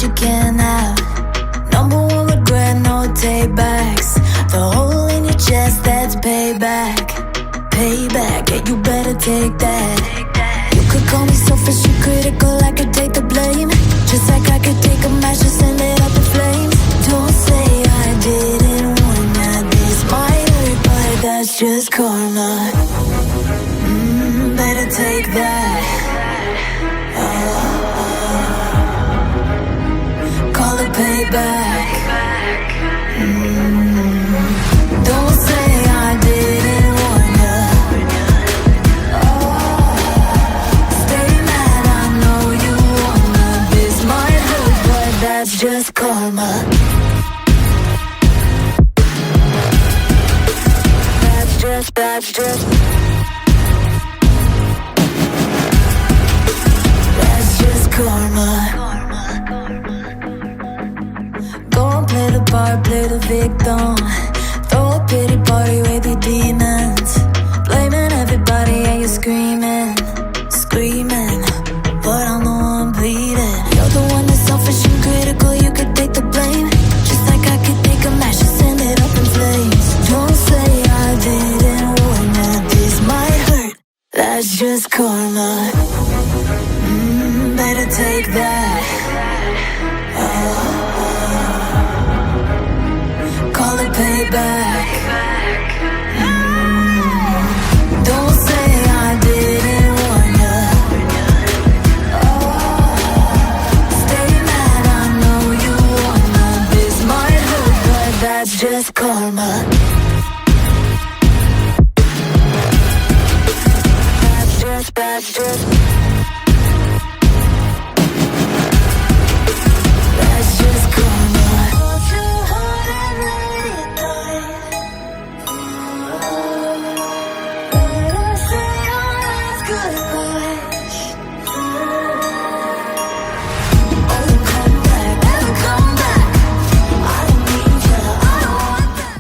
what you can't have. Number one regret, no takebacks. The hole in your chest, that's payback. Payback, yeah, you better take that. You could call me selfish and critical, I could take the blame. Just like I could take a match and send it up in flames. Don't say I didn't warn ya. This might hurt, but that's just karma. Better take that. Call it payback. Don't say I didn't warn ya. Stay mad, I know you wanna. This might hurt, but that's just karma. That's just karma. Go and play the part, play the victim. Throw a pity party with your demons. Blaming everybody and you're screaming, screaming, but I'm the one bleeding. You're the one that's selfish and critical, you could take the blame. Just like I could take a match and send it up in flames. Don't say I didn't warn ya. This might hurt, that's just karma. Better take that.